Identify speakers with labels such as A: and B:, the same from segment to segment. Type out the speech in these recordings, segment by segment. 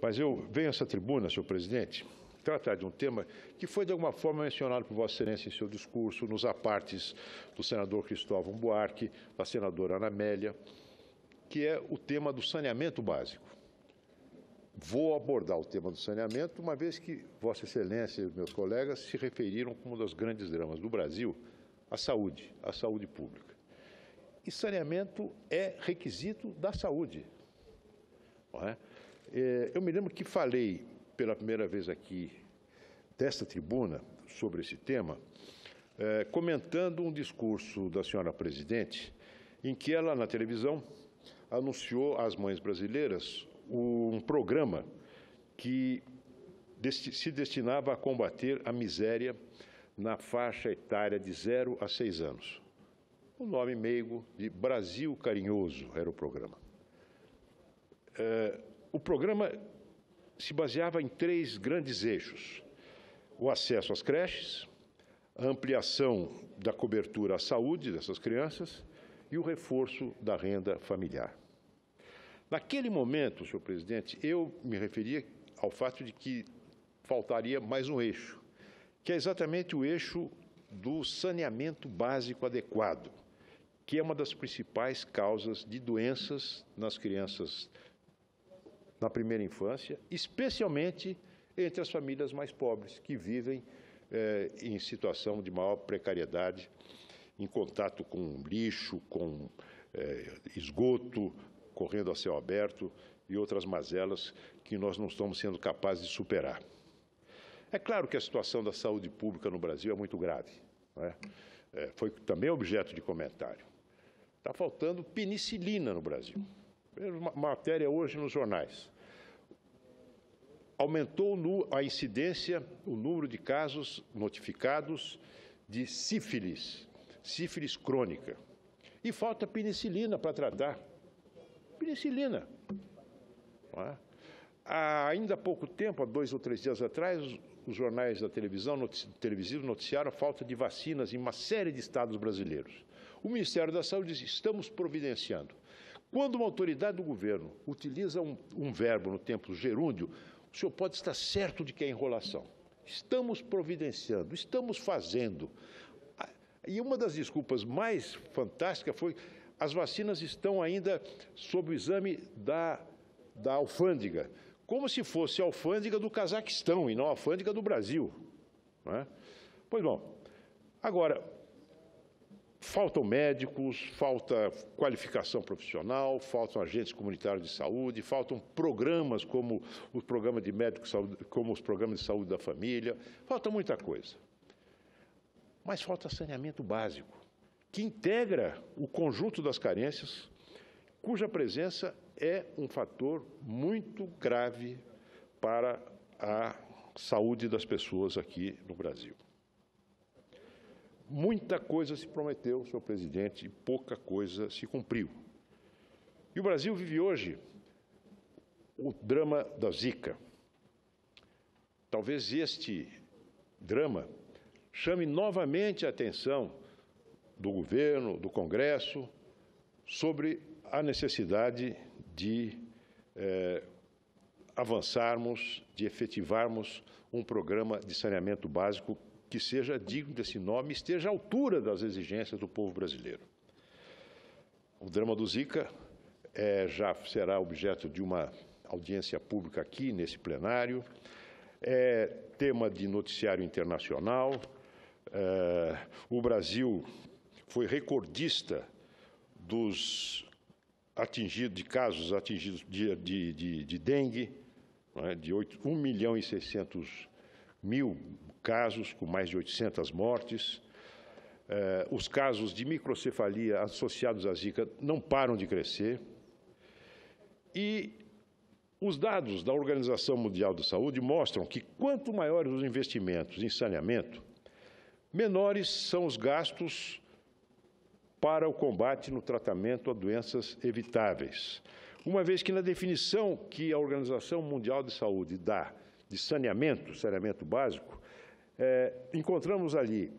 A: Mas eu venho a essa tribuna, senhor presidente, tratar de um tema que foi, de alguma forma, mencionado por Vossa Excelência em seu discurso, nos apartes do senador Cristóvão Buarque, da senadora Ana Amélia, que é o tema do saneamento básico. Vou abordar o tema do saneamento, uma vez que Vossa Excelência e meus colegas se referiram como um dos grandes dramas do Brasil, a saúde pública. E saneamento é requisito da saúde. Não é? Eu me lembro que falei pela primeira vez aqui, desta tribuna, sobre esse tema, comentando um discurso da senhora presidente, em que ela, na televisão, anunciou às mães brasileiras um programa que se destinava a combater a miséria na faixa etária de 0 a 6 anos. O nome meigo de Brasil Carinhoso era o programa. O programa se baseava em 3 grandes eixos: o acesso às creches, a ampliação da cobertura à saúde dessas crianças e o reforço da renda familiar. Naquele momento, senhor presidente, eu me referia ao fato de que faltaria mais um eixo, que é exatamente o eixo do saneamento básico adequado, que é uma das principais causas de doenças nas crianças na primeira infância, especialmente entre as famílias mais pobres, que vivem em situação de maior precariedade, em contato com lixo, com esgoto, correndo a céu aberto e outras mazelas que nós não estamos sendo capazes de superar. É claro que a situação da saúde pública no Brasil é muito grave, não é? Foi também objeto de comentário. Está faltando penicilina no Brasil. Uma matéria hoje nos jornais. Aumentou a incidência, o número de casos notificados de sífilis crônica. E falta penicilina para tratar. Penicilina. Não é? Ainda há pouco tempo, há 2 ou 3 dias atrás, os jornais da televisão televisivos noticiaram a falta de vacinas em uma série de estados brasileiros. O Ministério da Saúde diz: estamos providenciando. Quando uma autoridade do governo utiliza um verbo no tempo gerúndio, o senhor pode estar certo de que é enrolação. Estamos providenciando, estamos fazendo. E uma das desculpas mais fantásticas foi: as vacinas estão ainda sob o exame da alfândega, como se fosse a alfândega do Cazaquistão e não a alfândega do Brasil. Não é? Pois bom, agora, faltam médicos, falta qualificação profissional, faltam agentes comunitários de saúde, faltam programas como os programas de médicos, como os programas de saúde da família, falta muita coisa. Mas falta saneamento básico, que integra o conjunto das carências, cuja presença é um fator muito grave para a saúde das pessoas aqui no Brasil. Muita coisa se prometeu, senhor presidente, e pouca coisa se cumpriu. E o Brasil vive hoje o drama da Zika. Talvez este drama chame novamente a atenção do governo, do Congresso, sobre a necessidade de avançarmos, de efetivarmos um programa de saneamento básico que seja digno desse nome e esteja à altura das exigências do povo brasileiro. O drama do Zika já será objeto de uma audiência pública aqui, nesse plenário, é tema de noticiário internacional. O Brasil foi recordista de casos atingidos de dengue, de 1.600.000 casos, com mais de 800 mortes. Os casos de microcefalia associados à Zika não param de crescer. E os dados da Organização Mundial da Saúde mostram que quanto maiores os investimentos em saneamento, menores são os gastos para o combate no tratamento a doenças evitáveis. Uma vez que na definição que a Organização Mundial de Saúde dá de saneamento básico, encontramos ali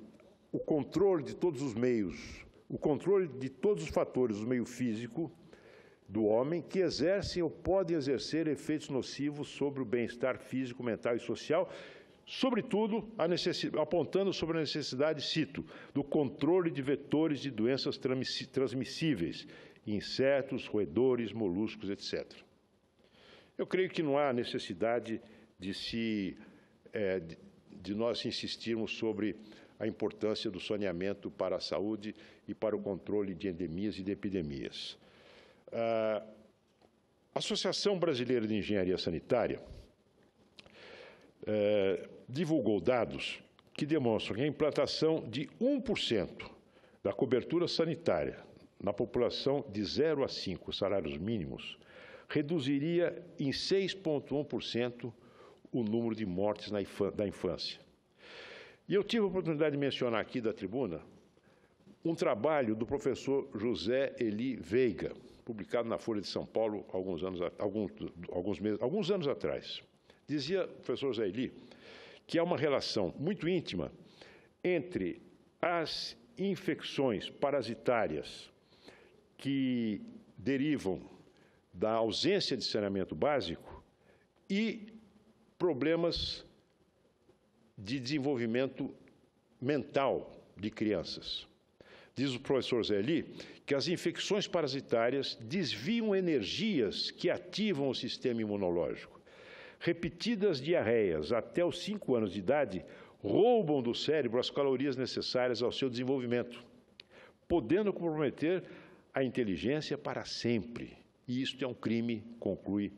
A: o controle de todos os meios, o controle de todos os fatores do meio físico do homem que exercem ou podem exercer efeitos nocivos sobre o bem-estar físico, mental e social, sobretudo apontando sobre a necessidade, cito, do controle de vetores de doenças transmissíveis, insetos, roedores, moluscos, etc. Eu creio que não há necessidade de nós insistirmos sobre a importância do saneamento para a saúde e para o controle de endemias e de epidemias. A Associação Brasileira de Engenharia Sanitária divulgou dados que demonstram que a implantação de 1% da cobertura sanitária na população de 0 a 5 salários mínimos reduziria em 6,1% o número de mortes da infância. E eu tive a oportunidade de mencionar aqui da tribuna um trabalho do professor José Eli Veiga, publicado na Folha de São Paulo alguns anos atrás. Dizia o professor José Eli que há uma relação muito íntima entre as infecções parasitárias que derivam da ausência de saneamento básico e problemas de desenvolvimento mental de crianças. Diz o professor Zé Eli que as infecções parasitárias desviam energias que ativam o sistema imunológico. Repetidas diarreias até os 5 anos de idade roubam do cérebro as calorias necessárias ao seu desenvolvimento, podendo comprometer a inteligência para sempre. E isto é um crime, conclui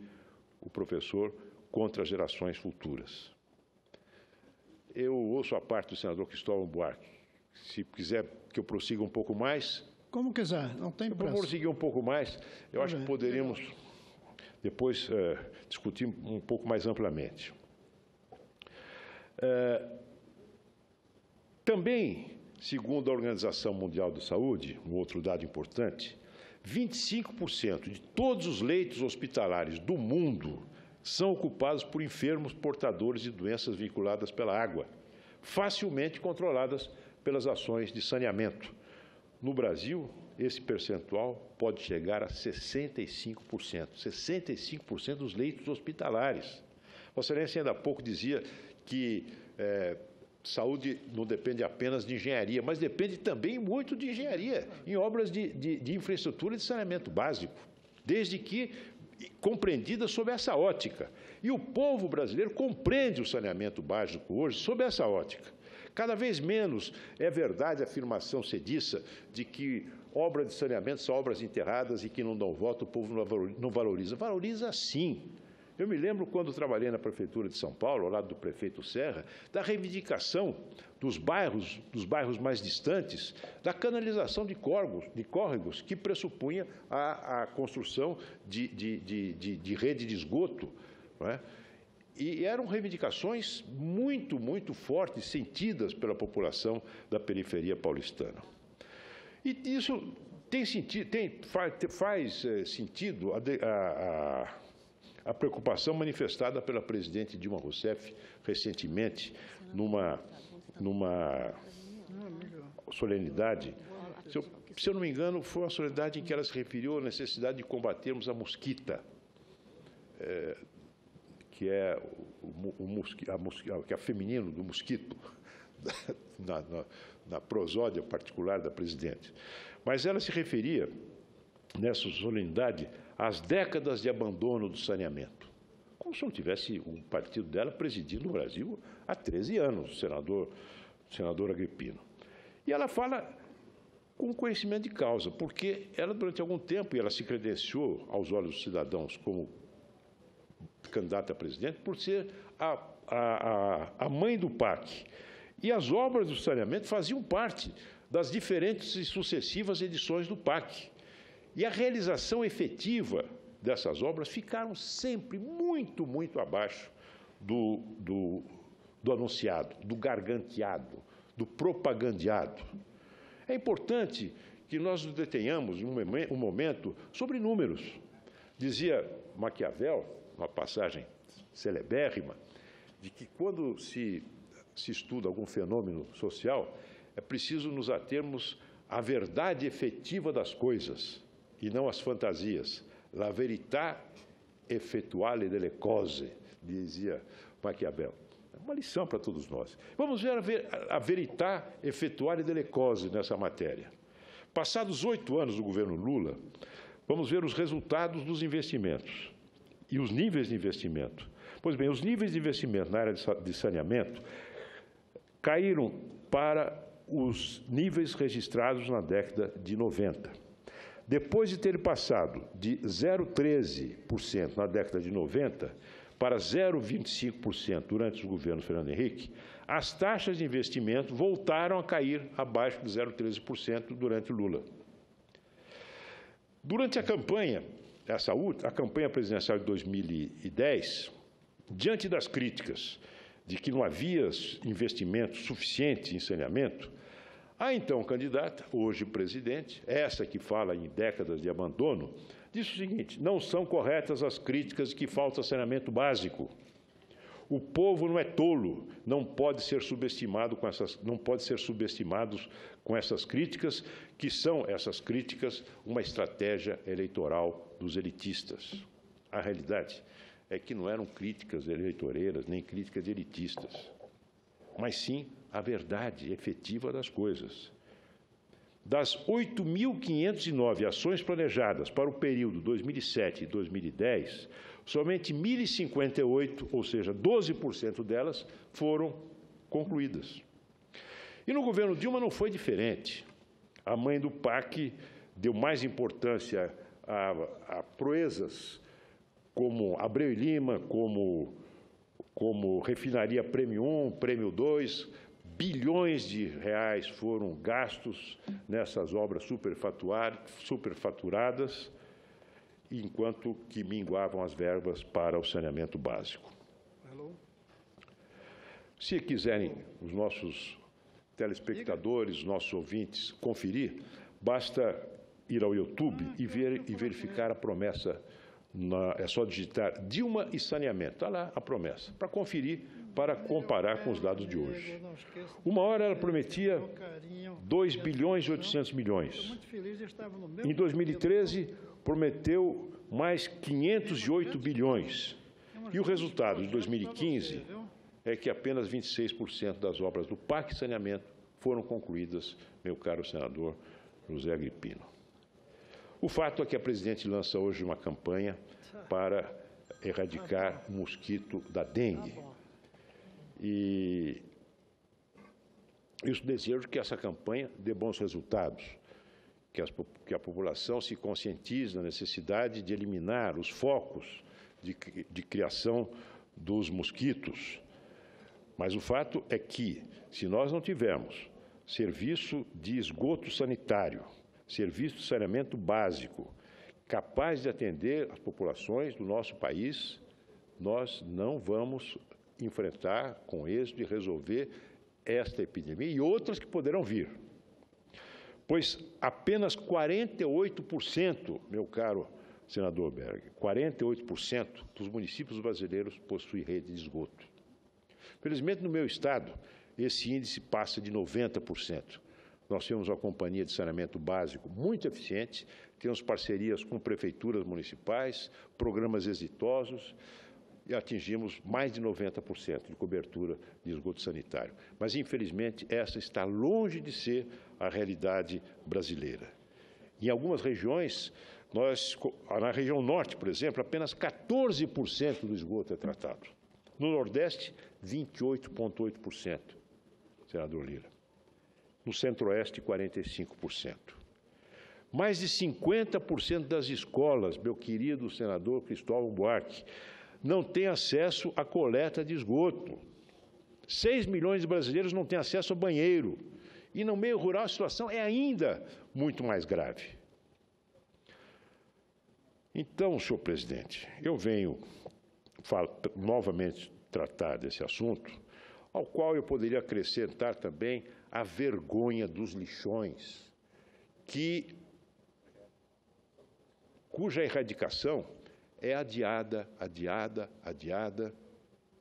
A: o professor, contra as gerações futuras. Eu ouço a parte do senador Cristóvão Buarque. Se quiser que eu prossiga um pouco mais...
B: Como quiser, não tem pressa.
A: Vou prosseguir um pouco mais. Eu acho que poderíamos depois discutir um pouco mais amplamente. Também, segundo a Organização Mundial da Saúde, um outro dado importante, 25% de todos os leitos hospitalares do mundo são ocupados por enfermos portadores de doenças vinculadas pela água, facilmente controladas pelas ações de saneamento. No Brasil, esse percentual pode chegar a 65%. 65% dos leitos hospitalares. Vossa Excelência ainda há pouco dizia que saúde não depende apenas de engenharia, mas depende também muito de engenharia em obras de infraestrutura de saneamento básico, desde que compreendida sob essa ótica. E o povo brasileiro compreende o saneamento básico hoje sob essa ótica. Cada vez menos é verdade a afirmação sediça de que obras de saneamento são obras enterradas e que não dão voto, o povo não valoriza. Valoriza sim. Eu me lembro quando trabalhei na Prefeitura de São Paulo, ao lado do prefeito Serra, da reivindicação dos bairros mais distantes, da canalização de córregos que pressupunha a construção de rede de esgoto, não é? E eram reivindicações muito, muito fortes, sentidas pela população da periferia paulistana. E isso faz sentido a preocupação manifestada pela presidente Dilma Rousseff recentemente, numa solenidade. Se eu não me engano, foi uma solenidade em que ela se referiu à necessidade de combatermos a mosquita, que é que é feminino do mosquito, na prosódia particular da presidente. Mas ela se referia, nessa solenidade, às décadas de abandono do saneamento. Como se não tivesse o partido dela presidindo o Brasil há 13 anos, o senador Agripino. E ela fala com conhecimento de causa, porque ela, durante algum tempo, ela se credenciou aos olhos dos cidadãos como candidata a presidente por ser a mãe do PAC. E as obras do saneamento faziam parte das diferentes e sucessivas edições do PAC. E a realização efetiva dessas obras ficaram sempre muito, muito abaixo do anunciado, do garganteado, do propagandeado. É importante que nós nos detenhamos um momento sobre números. Dizia Maquiavel, uma passagem celebérrima, de que quando se estuda algum fenômeno social, é preciso nos atermos à verdade efetiva das coisas, e não às fantasias, la verità effettuale delle cose, dizia Maquiavel. É uma lição para todos nós. Vamos ver a verità effettuale delle cose nessa matéria. Passados 8 anos do governo Lula, vamos ver os resultados dos investimentos e os níveis de investimento. Pois bem, os níveis de investimento na área de saneamento caíram para os níveis registrados na década de 90. Depois de ter passado de 0,13% na década de 90 para 0,25% durante os governos Fernando Henrique, as taxas de investimento voltaram a cair abaixo de 0,13% durante Lula. Durante a campanha, a campanha presidencial de 2010, diante das críticas de que não havia investimento suficiente em saneamento, a então candidata, hoje presidente, essa que fala em décadas de abandono, disse o seguinte: não são corretas as críticas de que falta saneamento básico. O povo não é tolo, não pode ser subestimado com essas críticas, que são essas críticas uma estratégia eleitoral dos elitistas. A realidade é que não eram críticas eleitoreiras, nem críticas elitistas, mas sim a verdade efetiva das coisas. Das 8.509 ações planejadas para o período 2007 e 2010, somente 1.058, ou seja, 12% delas, foram concluídas. E no governo Dilma não foi diferente. A mãe do PAC deu mais importância a proezas como Abreu e Lima, como refinaria Prêmio 1, Prêmio 2, bilhões de reais foram gastos nessas obras superfaturadas, enquanto que minguavam as verbas para o saneamento básico. Se quiserem os nossos telespectadores, os nossos ouvintes, conferir, basta ir ao YouTube e verificar a promessa. É só digitar Dilma e saneamento, está lá a promessa, para conferir, para comparar com os dados de hoje. Uma hora ela prometia 2 bilhões e 800 milhões. Em 2013, prometeu mais 508 bilhões. E o resultado de 2015 é que apenas 26% das obras do PAC Saneamento foram concluídas, meu caro senador José Agripino. O fato é que a presidente lança hoje uma campanha para erradicar o mosquito da dengue. E eu desejo que essa campanha dê bons resultados, que a população se conscientize da necessidade de eliminar os focos de criação dos mosquitos. Mas o fato é que, se nós não tivermos serviço de esgoto sanitário, serviço de saneamento básico, capaz de atender as populações do nosso país, nós não vamos enfrentar com êxito e resolver esta epidemia e outras que poderão vir. Pois apenas 48%, meu caro senador Berg, 48% dos municípios brasileiros possuem rede de esgoto. Felizmente, no meu estado, esse índice passa de 90%. Nós temos uma companhia de saneamento básico muito eficiente, temos parcerias com prefeituras municipais, programas exitosos, e atingimos mais de 90% de cobertura de esgoto sanitário. Mas, infelizmente, essa está longe de ser a realidade brasileira. Em algumas regiões, na região norte, por exemplo, apenas 14% do esgoto é tratado. No Nordeste, 28,8%, senador Lira. No Centro-Oeste, 45%. Mais de 50% das escolas, meu querido senador Cristóvão Buarque, não têm acesso à coleta de esgoto. 6 milhões de brasileiros não têm acesso a banheiro. E no meio rural a situação é ainda muito mais grave. Então, senhor presidente, eu venho novamente tratar desse assunto, ao qual eu poderia acrescentar também a vergonha dos lixões, cuja erradicação é adiada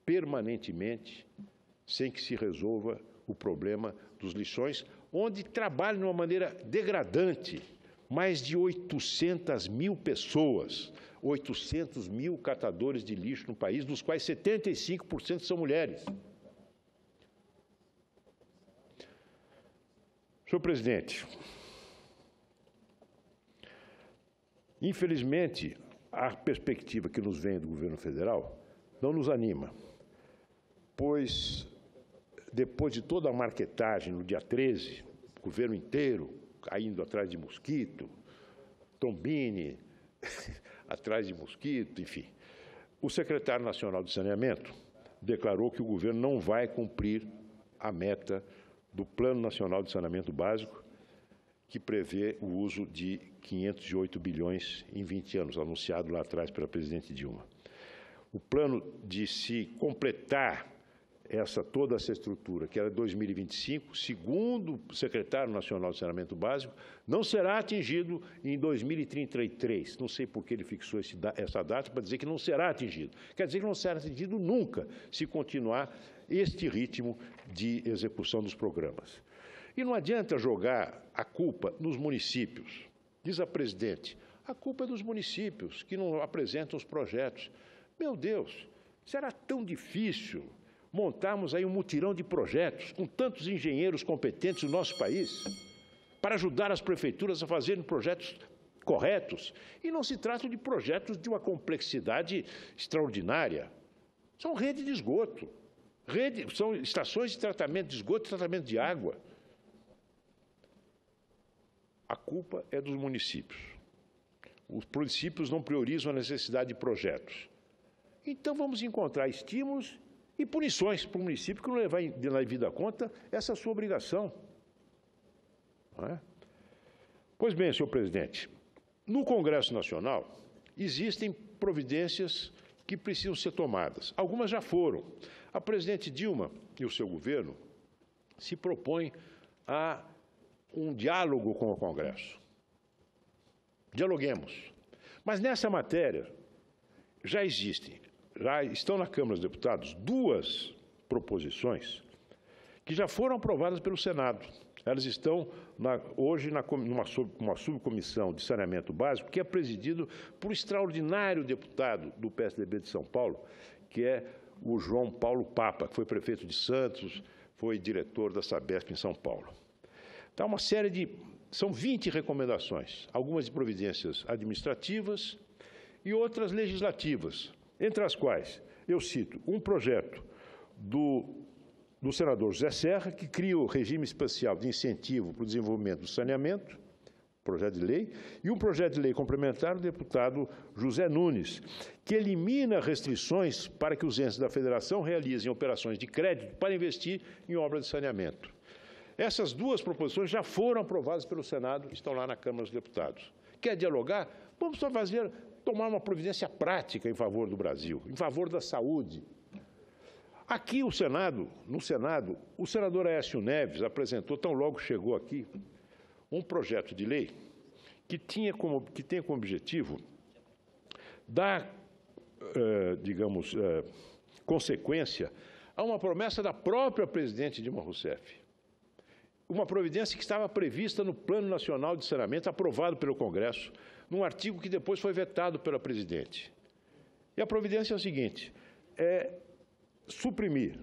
A: permanentemente, sem que se resolva o problema dos lixões, onde trabalham de uma maneira degradante mais de 800 mil pessoas, 800 mil catadores de lixo no país, dos quais 75% são mulheres. Senhor presidente, infelizmente, a perspectiva que nos vem do governo federal não nos anima, pois, depois de toda a marquetagem, no dia 13, o governo inteiro caindo atrás de mosquito, Tombini atrás de mosquito, enfim, o secretário nacional de Saneamento declarou que o governo não vai cumprir a meta do Plano Nacional de Saneamento Básico, que prevê o uso de 508 bilhões em 20 anos, anunciado lá atrás pela presidente Dilma. O plano de se completar toda essa estrutura, que era 2025, segundo o secretário nacional de Saneamento Básico, não será atingido em 2033. Não sei por que ele fixou essa data para dizer que não será atingido. Quer dizer que não será atingido nunca, se continuar este ritmo de execução dos programas. E não adianta jogar a culpa nos municípios. Diz a presidente, a culpa é dos municípios que não apresentam os projetos. Meu Deus, será tão difícil montarmos aí um mutirão de projetos com tantos engenheiros competentes no nosso país para ajudar as prefeituras a fazerem projetos corretos? E não se trata de projetos de uma complexidade extraordinária. São redes de esgoto, são estações de tratamento de esgoto e tratamento de água. A culpa é dos municípios. Os municípios não priorizam a necessidade de projetos. Então, vamos encontrar estímulos e punições para o município que não levar na devida conta essa sua obrigação. Não é? Pois bem, senhor presidente, no Congresso Nacional existem providências que precisam ser tomadas. Algumas já foram. A presidente Dilma e o seu governo se propõem a um diálogo com o Congresso. Dialoguemos. Mas nessa matéria já estão na Câmara dos Deputados 2 proposições que já foram aprovadas pelo Senado. Elas estão hoje numa subcomissão de saneamento básico que é presidido por um extraordinário deputado do PSDB de São Paulo, que é o João Paulo Papa, que foi prefeito de Santos, foi diretor da Sabesp em São Paulo. Então, são 20 recomendações, algumas de providências administrativas e outras legislativas, entre as quais eu cito um projeto do senador José Serra, que cria o regime especial de incentivo para o desenvolvimento do saneamento, projeto de lei, e um projeto de lei complementar do deputado José Nunes, que elimina restrições para que os entes da federação realizem operações de crédito para investir em obras de saneamento. Essas 2 proposições já foram aprovadas pelo Senado, estão lá na Câmara dos Deputados. Quer dialogar? Vamos só tomar uma providência prática em favor do Brasil, em favor da saúde. Aqui no Senado, o senador Aécio Neves apresentou, tão logo chegou aqui, um projeto de lei que tem como objetivo dar, consequência a uma promessa da própria presidente Dilma Rousseff. Uma providência que estava prevista no Plano Nacional de Saneamento, aprovado pelo Congresso, num artigo que depois foi vetado pela presidente. E a providência é o seguinte, suprimir,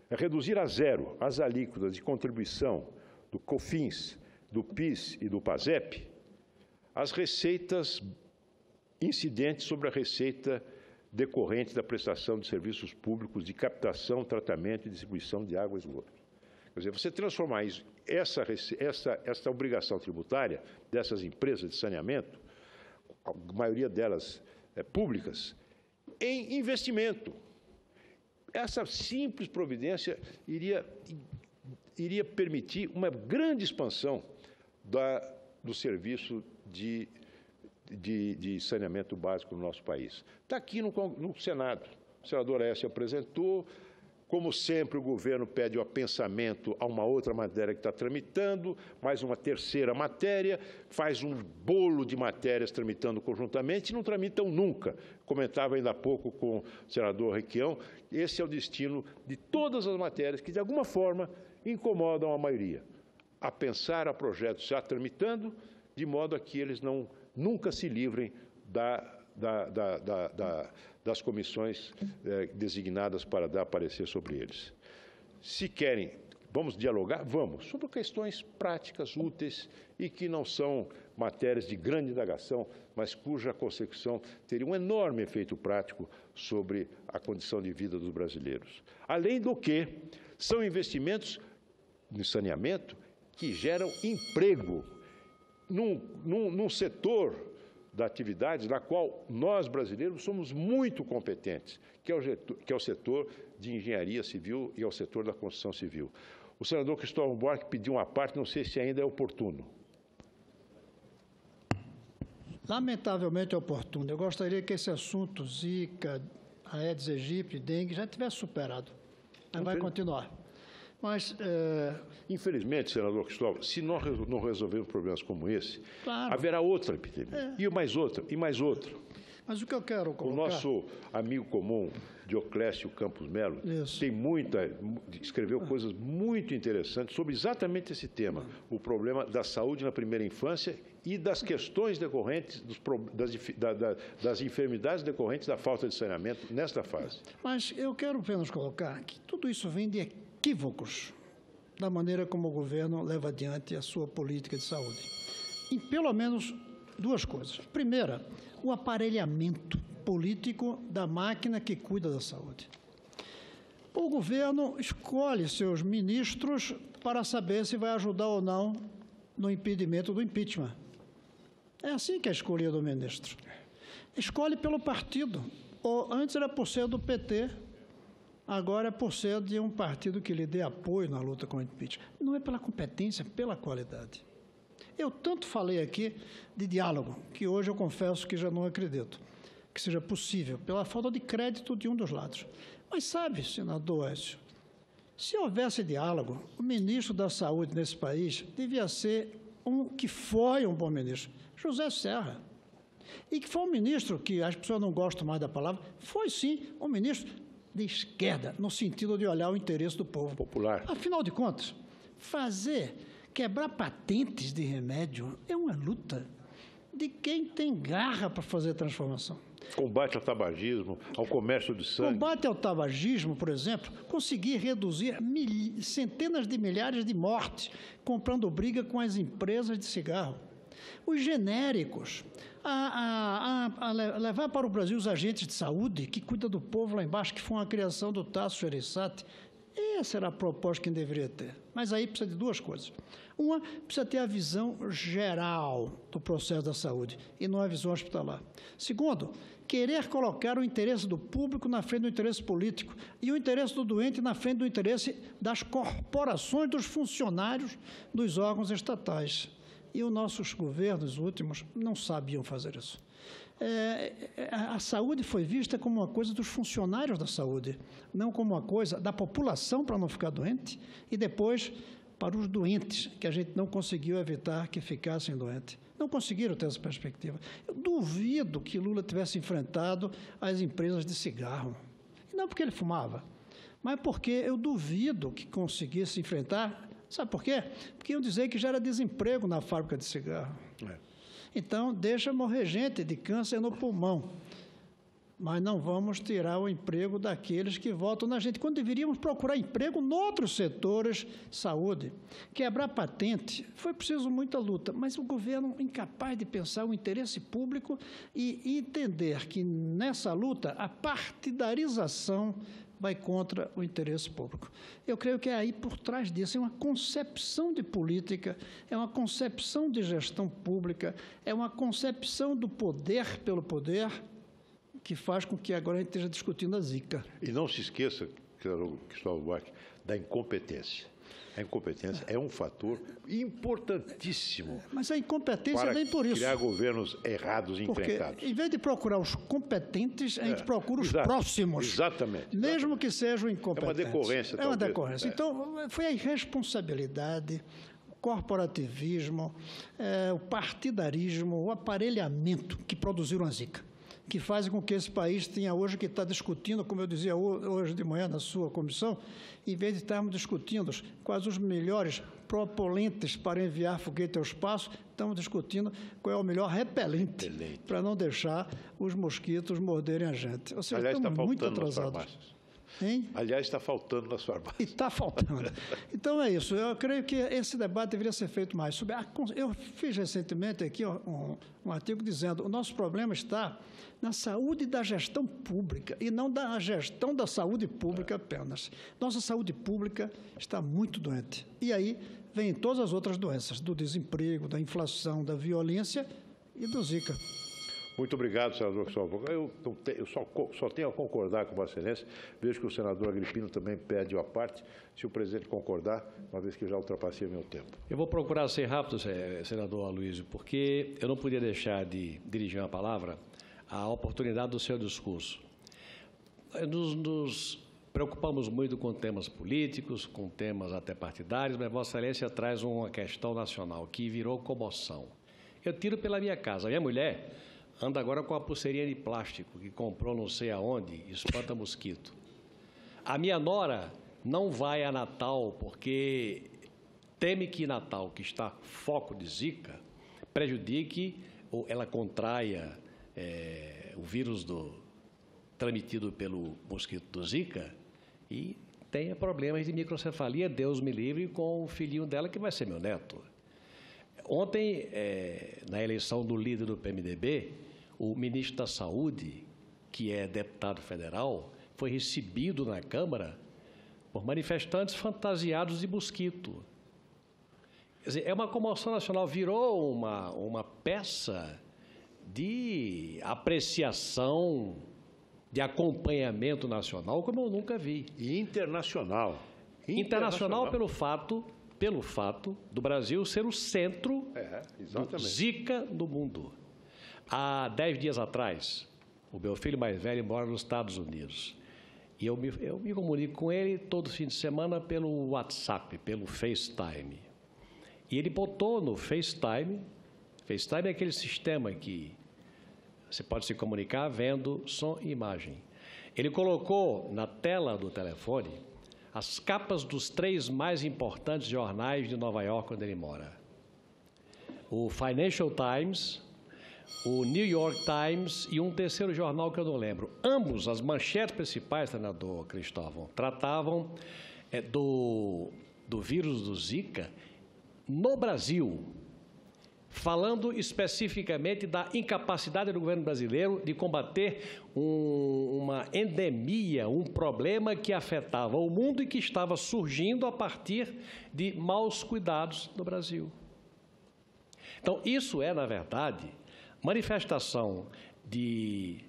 A: reduzir a 0 as alíquotas de contribuição do COFINS, do PIS e do PASEP, as receitas incidentes sobre a receita decorrente da prestação de serviços públicos de captação, tratamento e distribuição de água e esgoto. Quer dizer, você transformar essa obrigação tributária dessas empresas de saneamento, a maioria delas públicas, em investimento. Essa simples providência iria permitir uma grande expansão do serviço de saneamento básico no nosso país. Está aqui no Senado. O senador Aécio apresentou. Como sempre, o governo pede o apensamento a uma outra matéria que está tramitando, mais uma terceira matéria, faz um bolo de matérias tramitando conjuntamente e não tramitam nunca. Comentava ainda há pouco com o senador Requião, esse é o destino de todas as matérias que, de alguma forma, incomodam a maioria. Apensar projetos já tramitando, de modo a que eles nunca se livrem das comissões designadas para dar parecer sobre eles. Se querem, vamos dialogar? Vamos, sobre questões práticas, úteis e que não são matérias de grande indagação, mas cuja consecução teria um enorme efeito prático sobre a condição de vida dos brasileiros. Além do que, são investimentos no saneamento que geram emprego num setor da atividade na qual nós, brasileiros, somos muito competentes, que é o setor de engenharia civil e é o setor da construção civil. O senador Cristóvão Buarque pediu uma parte, não sei se ainda é oportuno.
B: Lamentavelmente é oportuno. Eu gostaria que esse assunto, Zika, Aedes aegypti, dengue, já tivesse superado. Mas vai continuar. Mas,
A: infelizmente, senador Cristóvão, se nós não resolvermos problemas como esse,
B: claro,
A: haverá outra epidemia, e mais outra, e mais outra.
B: Mas o que eu quero colocar...
A: O nosso amigo comum, Dioclésio Campos Melo, escreveu coisas muito interessantes sobre exatamente esse tema, o problema da saúde na primeira infância e das questões decorrentes, das enfermidades decorrentes da falta de saneamento nesta fase.
B: Mas eu quero apenas colocar que tudo isso vem de equívocos da maneira como o governo leva adiante a sua política de saúde. Em pelo menos duas coisas. Primeira, o aparelhamento político da máquina que cuida da saúde. O governo escolhe seus ministros para saber se vai ajudar ou não no impedimento do impeachment. É assim que é escolhido o ministro. Escolhe pelo partido. Antes era por ser do PT, agora é por ser de um partido que lhe dê apoio na luta contra o impeachment. Não é pela competência, é pela qualidade. Eu tanto falei aqui de diálogo, que hoje eu confesso que já não acredito que seja possível, pela falta de crédito de um dos lados. Mas sabe, senador Écio, se houvesse diálogo, o ministro da Saúde nesse país devia ser que foi um bom ministro, José Serra. E que foi um ministro que as pessoas não gostam mais da palavra, foi sim um ministro de esquerda, no sentido de olhar o interesse do povo.
A: Popular.
B: Afinal de contas, quebrar patentes de remédio é uma luta de quem tem garra para fazer transformação.
A: Combate ao tabagismo, ao comércio de sangue.
B: Combate ao tabagismo, por exemplo, conseguir reduzir centenas de milhares de mortes comprando briga com as empresas de cigarro. Os genéricos, levar para o Brasil os agentes de saúde que cuidam do povo lá embaixo, que foi uma criação do Tasso Gereissati. Essa era a proposta que deveria ter. Mas aí precisa de duas coisas. Uma, precisa ter a visão geral do processo da saúde e não a visão hospitalar. Segundo, querer colocar o interesse do público na frente do interesse político e o interesse do doente na frente do interesse das corporações, dos funcionários dos órgãos estatais. E os nossos governos últimos não sabiam fazer isso. A saúde foi vista como uma coisa dos funcionários da saúde, não como uma coisa da população para não ficar doente, e depois para os doentes, que a gente não conseguiu evitar que ficassem doentes. Não conseguiram ter essa perspectiva. Eu duvido que Lula tivesse enfrentado as empresas de cigarro. E não porque ele fumava, mas porque eu duvido que conseguisse enfrentar. Sabe por quê? Porque iam dizer que já era desemprego na fábrica de cigarro. Então, deixa morrer gente de câncer no pulmão. Mas não vamos tirar o emprego daqueles que votam na gente, quando deveríamos procurar emprego em outros setores, saúde. Quebrar patente, foi preciso muita luta, mas o governo incapaz de pensar o interesse público e entender que, nessa luta, a partidarização vai contra o interesse público. Eu creio que é aí por trás disso, é uma concepção de política, é uma concepção de gestão pública, é uma concepção do poder pelo poder, que faz com que agora a gente esteja discutindo a Zika.
A: E não se esqueça, Cristóvão Buarque, da incompetência. A incompetência é um fator importantíssimo.
B: Mas a incompetência vem por isso.
A: Para criar governos errados e enfrentados.
B: Porque, em vez de procurar os competentes, a gente procura os próximos.
A: Exatamente.
B: Mesmo que sejam incompetentes.
A: É uma decorrência.
B: É uma decorrência. Então, foi a irresponsabilidade, o corporativismo, o partidarismo, o aparelhamento que produziram a Zika. que fazem com que esse país tenha hoje que está discutindo, como eu dizia hoje de manhã na sua comissão, em vez de estarmos discutindo quais os melhores propelentes para enviar foguete ao espaço, estamos discutindo qual é o melhor repelente para não deixar os mosquitos morderem a gente. Ou seja,
A: aliás,
B: estamos muito atrasados.
A: Aliás, está faltando nas farmácias.
B: E está faltando. Então, é isso. Eu creio que esse debate deveria ser feito mais. Eu fiz recentemente aqui um artigo dizendo que o nosso problema está na saúde da gestão pública e não da gestão da saúde pública apenas. Nossa saúde pública está muito doente. E aí vem todas as outras doenças, do desemprego, da inflação, da violência e do Zika.
A: Muito obrigado, senador. Eu só tenho a concordar com Vossa Excelência. Vejo que o senador Agripino também pede a parte. Se o presidente concordar, uma vez que já ultrapassei meu tempo.
C: Eu vou procurar ser rápido, senador Aloysio, porque eu não podia deixar de dirigir uma palavra à oportunidade do seu discurso. Nos preocupamos muito com temas políticos, com temas até partidários, mas Vossa Excelência traz uma questão nacional que virou comoção. Eu tiro pela minha casa. A minha mulher anda agora com a pulseirinha de plástico que comprou não sei aonde, espanta mosquito. A minha nora não vai a Natal porque teme que Natal, que está foco de Zika, prejudique ou ela contraia o vírus transmitido pelo mosquito do Zika e tenha problemas de microcefalia, Deus me livre, com o filhinho dela que vai ser meu neto. Ontem, na eleição do líder do PMDB, o ministro da Saúde, que é deputado federal, foi recebido na Câmara por manifestantes fantasiados de mosquito. Quer dizer, é uma comoção nacional, virou uma peça de apreciação, de acompanhamento nacional, como eu nunca vi.
A: E internacional.
C: Internacional pelo fato do Brasil ser o centro do Zika do mundo. Há 10 dias atrás, o meu filho mais velho mora nos Estados Unidos. E eu me comunico com ele todo fim de semana pelo WhatsApp, pelo FaceTime. E ele botou no FaceTime é aquele sistema que você pode se comunicar vendo som e imagem. Ele colocou na tela do telefone as capas dos 3 mais importantes jornais de Nova York, onde ele mora. O Financial Times, o New York Times e um terceiro jornal que eu não lembro. Ambos, as manchetes principais, senador Cristóvão, tratavam do vírus do Zika no Brasil, falando especificamente da incapacidade do governo brasileiro de combater uma endemia, um problema que afetava o mundo e que estava surgindo a partir de maus cuidados no Brasil. Então, isso é, na verdade, manifestação de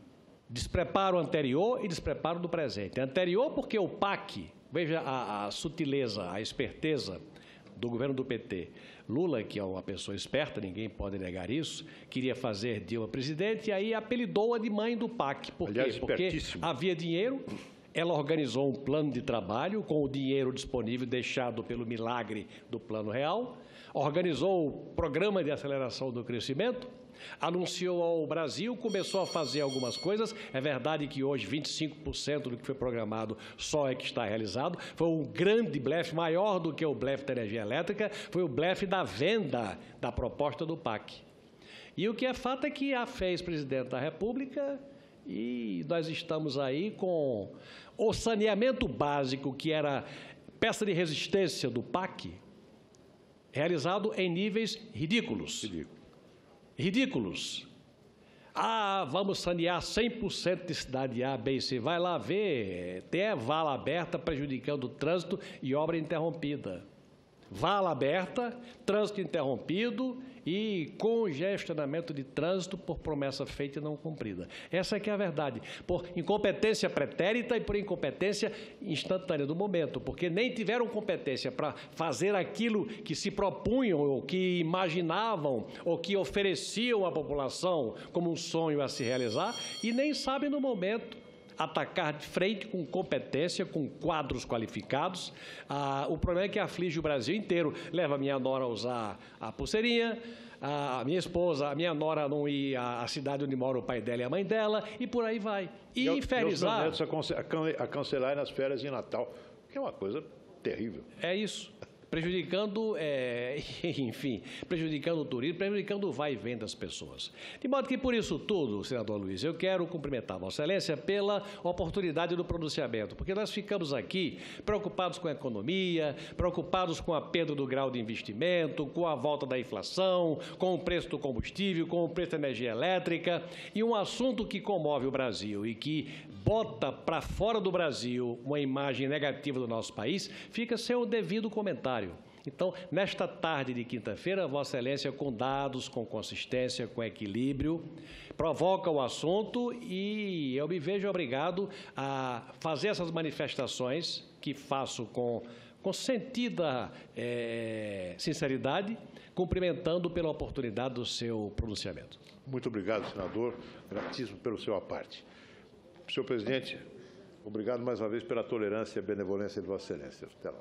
C: despreparo anterior e despreparo do presente. Anterior porque o PAC, veja a sutileza, a esperteza do governo do PT. Lula, que é uma pessoa esperta, ninguém pode negar isso, queria fazer Dilma presidente e aí apelidou-a de mãe do PAC. Por quê? Porque havia dinheiro, ela organizou um plano de trabalho com o dinheiro disponível deixado pelo milagre do Plano Real, organizou o programa de aceleração do crescimento, anunciou ao Brasil, começou a fazer algumas coisas. É verdade que hoje 25% do que foi programado só é que está realizado. Foi um grande blefe, maior do que o blefe da energia elétrica, foi o blefe da venda da proposta do PAC. E o que é fato é que a fez presidente da República e nós estamos aí com o saneamento básico, que era peça de resistência do PAC, realizado em níveis ridículos. Ridículos. Vamos sanear 100% de cidade A, B e C. Vai lá ver, tem vala aberta prejudicando o trânsito e obra interrompida. Vala aberta, trânsito interrompido e congestionamento de trânsito por promessa feita e não cumprida. Essa é que é a verdade. Por incompetência pretérita e por incompetência instantânea do momento, porque nem tiveram competência para fazer aquilo que se propunham, ou que imaginavam, ou que ofereciam à população como um sonho a se realizar, e nem sabem no momento atacar de frente com competência, com quadros qualificados. O problema é que aflige o Brasil inteiro. Leva a minha nora a usar a pulseirinha, a minha esposa, a minha nora não ir à cidade onde mora o pai dela e a mãe dela, e por aí vai. E infernizar...
A: os netos a cancelar nas férias de Natal, que é uma coisa terrível.
C: É isso. Prejudicando, enfim, prejudicando o turismo, prejudicando o vai e vem das pessoas. De modo que, por isso tudo, senador Luiz, eu quero cumprimentar Vossa Excelência pela oportunidade do pronunciamento, porque nós ficamos aqui preocupados com a economia, preocupados com a perda do grau de investimento, com a volta da inflação, com o preço do combustível, com o preço da energia elétrica, e um assunto que comove o Brasil e que bota para fora do Brasil uma imagem negativa do nosso país, fica sem o devido comentário. Então, nesta tarde de quinta-feira, Vossa Excelência, com dados, com consistência, com equilíbrio, provoca o assunto e eu me vejo obrigado a fazer essas manifestações que faço com sentida sinceridade, cumprimentando pela oportunidade do seu pronunciamento.
A: Muito obrigado, senador. Gratíssimo pelo seu aparte. Senhor presidente, obrigado mais uma vez pela tolerância e benevolência de Vossa Excelência. Até lá.